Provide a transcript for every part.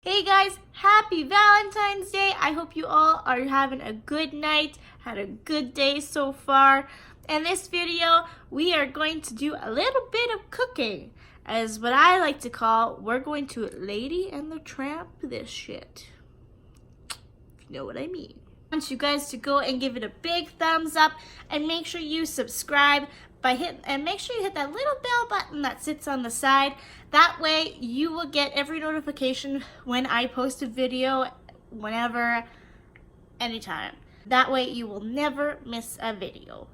Hey guys, happy Valentine's Day. I hope you all are having a good night, had a good day so far. In this video, we are going to do a little bit of cooking. As what I like to call, we're going to Lady and the Tramp this shit. If you know what I mean. I want you guys to go and give it a big thumbs up and make sure you subscribe and make sure you hit that little bell button that sits on the side. That way you will get every notification when I post a video, whenever, anytime. That way you will never miss a video.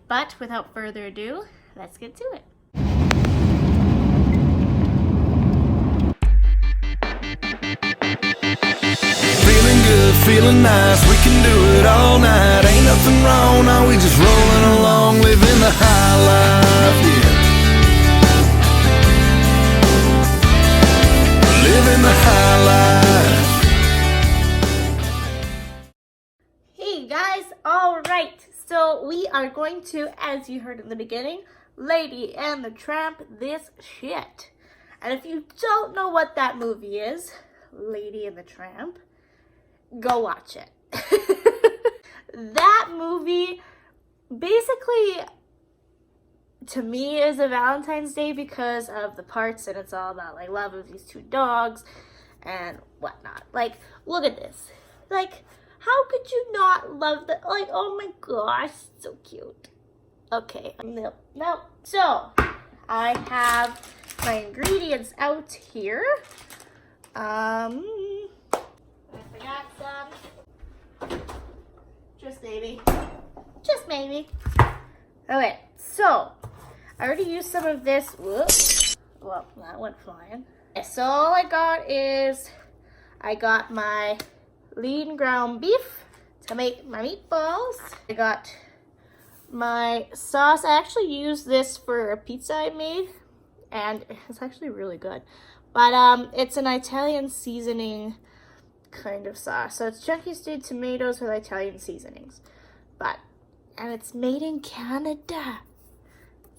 But without further ado, let's get to it. Feeling good, feeling nice, we can do it all night. Ain't nothing wrong, now we just rolling along, living the high life, yeah. Living the high life. Hey guys, alright, so we are going to, as you heard in the beginning, Lady and the Tramp this shit. And if you don't know what that movie is, Lady and the Tramp, go watch it. That movie basically, to me, is a Valentine's Day because of the parts, and it's all about like love of these two dogs and whatnot. Like, look at this. Like, how could you not love that? Like, oh my gosh, so cute. Okay, no. So, I have my ingredients out here. I forgot some. Just maybe. Okay, so I already used some of this. Whoops. Well, that went flying. Okay, so all I got is I got my lean ground beef to make my meatballs. I got my sauce. I actually used this for a pizza I made, and it's actually really good. But it's an Italian seasoning kind of sauce. So it's chunky stewed tomatoes with Italian seasonings. And it's made in Canada.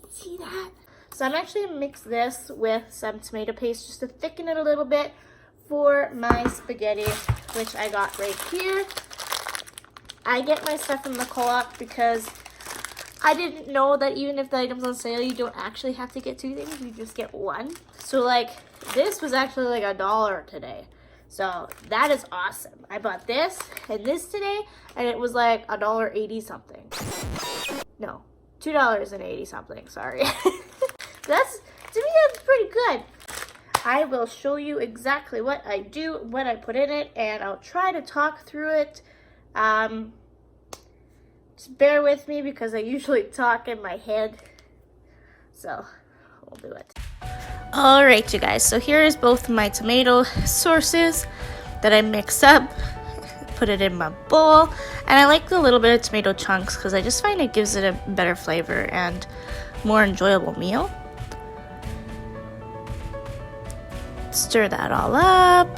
See that? So I'm actually gonna mix this with some tomato paste just to thicken it a little bit for my spaghetti, which I got right here. I get my stuff from the co-op because I didn't know that even if the item's on sale, you don't actually have to get two things, you just get one. So like, this was actually like $1 today. So that is awesome. I bought this and this today, and it was like $1.80 something. No, $2.80 something, sorry. That's, to me, that's pretty good. I will show you exactly what I do, what I put in it, and I'll try to talk through it. Just bear with me because I usually talk in my head. So, we'll do it. Alright you guys, so here is both my tomato sauces that I mix up, put it in my bowl, and I like the little bit of tomato chunks because I just find it gives it a better flavor and more enjoyable meal. Stir that all up.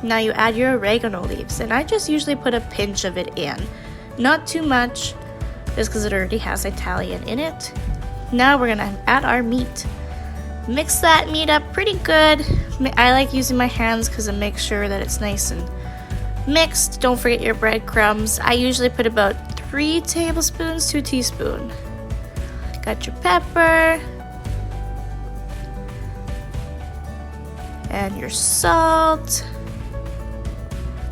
Now you add your oregano leaves, and I just usually put a pinch of it in. Not too much, just because it already has Italian in it. Now we're gonna add our meat. Mix that meat up pretty good. I like using my hands because it makes sure that it's nice and mixed. Don't forget your breadcrumbs. I usually put about 3 tablespoons to a teaspoon. Got your pepper. And your salt.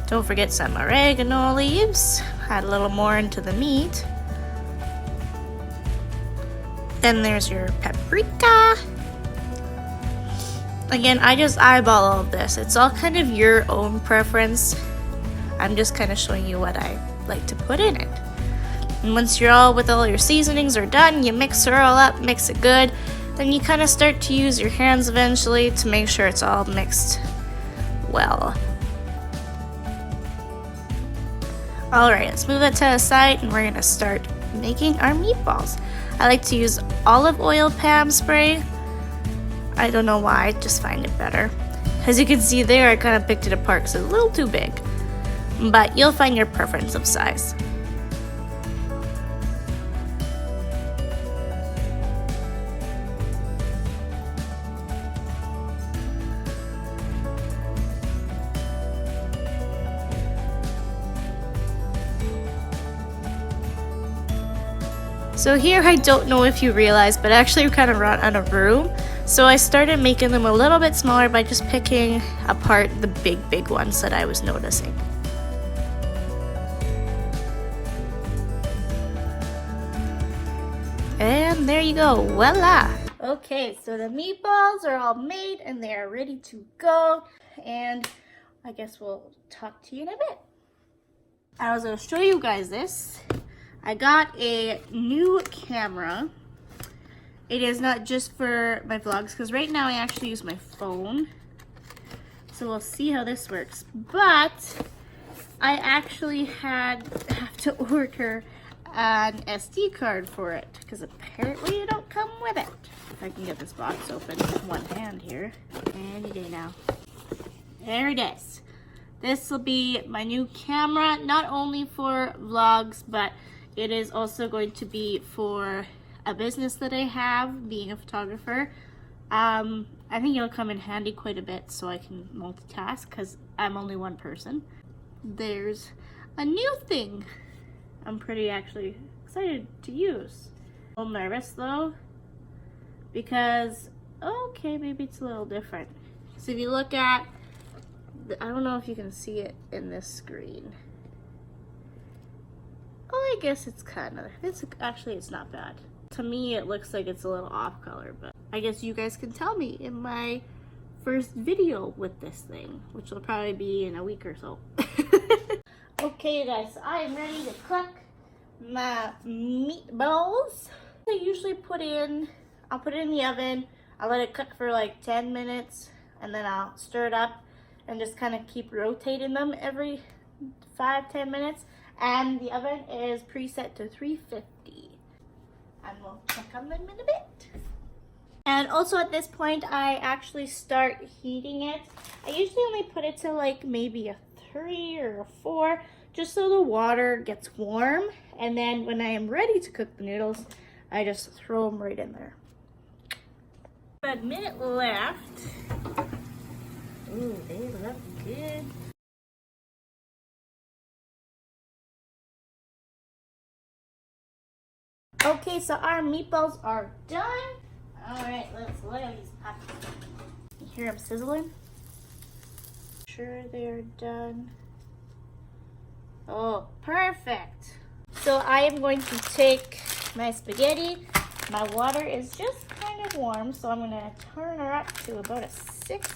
Don't forget some oregano leaves. Add a little more into the meat. Then there's your paprika. Again, I just eyeball all of this. It's all kind of your own preference. I'm just kind of showing you what I like to put in it. And once you're all with all your seasonings are done, you mix it all up, mix it good. Then you kind of start to use your hands eventually to make sure it's all mixed well. Alright, let's move that to the side and we're going to start making our meatballs. I like to use olive oil Pam spray. I don't know why, I just find it better. As you can see there, I kind of picked it apart because it's a little too big. But you'll find your preference of size. So here, I don't know if you realized, but actually we kind of run out of room. So I started making them a little bit smaller by just picking apart the big ones that I was noticing. And there you go, voila! Okay, so the meatballs are all made and they are ready to go. And I guess we'll talk to you in a bit. I was going to show you guys this. I got a new camera. It is not just for my vlogs, because right now I actually use my phone. So we'll see how this works. But I actually have to order an SD card for it, because apparently it don't come with it. If I can get this box open with one hand here. Any day now. There it is. This will be my new camera, not only for vlogs, but it is also going to be for a business that I have, being a photographer. I think it'll come in handy quite a bit so I can multitask, because I'm only one person. There's a new thing I'm pretty actually excited to use. A little nervous though, because, okay, maybe it's a little different. So if you look at, I don't know if you can see it in this screen. Oh, I guess it's kind of, actually it's not bad. To me it looks like it's a little off color, but I guess you guys can tell me in my first video with this thing, which will probably be in a week or so. Okay guys, so I am ready to cook my meatballs. I usually I'll put it in the oven, I'll let it cook for like 10 minutes, and then I'll stir it up and just kind of keep rotating them every 5-10 minutes. And the oven is preset to 350. And we'll check on them in a bit. And also at this point, I actually start heating it. I usually only put it to like maybe a 3 or a 4, just so the water gets warm. And then when I am ready to cook the noodles, I just throw them right in there. About a minute left. Ooh, they look good. Okay, so our meatballs are done. All right, let's look at these pockets. You hear them sizzling? Sure they're done. Oh, perfect. So I am going to take my spaghetti. My water is just kind of warm, so I'm gonna turn her up to about a 6,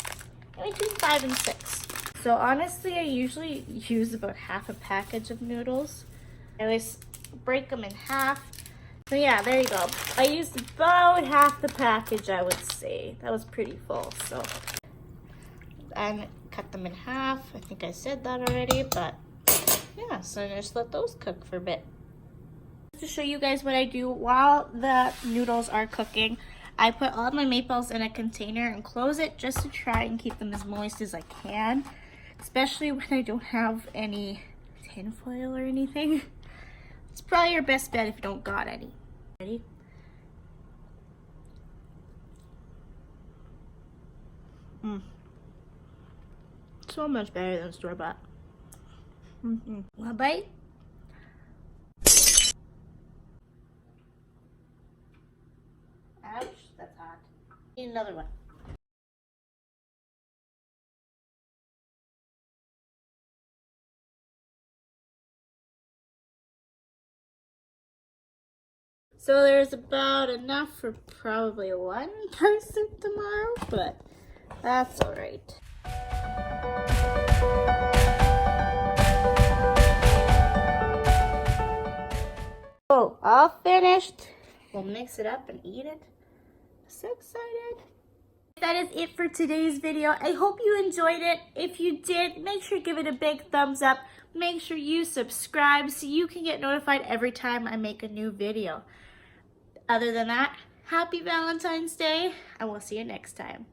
between 5 and 6. So honestly, I usually use about half a package of noodles. I always break them in half. So yeah, there you go. I used about half the package, I would say. That was pretty full, so. And cut them in half. I think I said that already, but yeah, so just let those cook for a bit. To show you guys what I do while the noodles are cooking, I put all my meatballs in a container and close it just to try and keep them as moist as I can, especially when I don't have any tin foil or anything. It's probably your best bet if you don't got any. Ready? So much better than store-bought. Want a bite? Ouch, that's hot. Need another one. So there's about enough for probably one person tomorrow, but that's all right. Oh, all finished. We'll mix it up and eat it. So excited. That is it for today's video. I hope you enjoyed it. If you did, make sure to give it a big thumbs up. Make sure you subscribe so you can get notified every time I make a new video. Other than that, happy Valentine's Day, and we'll see you next time.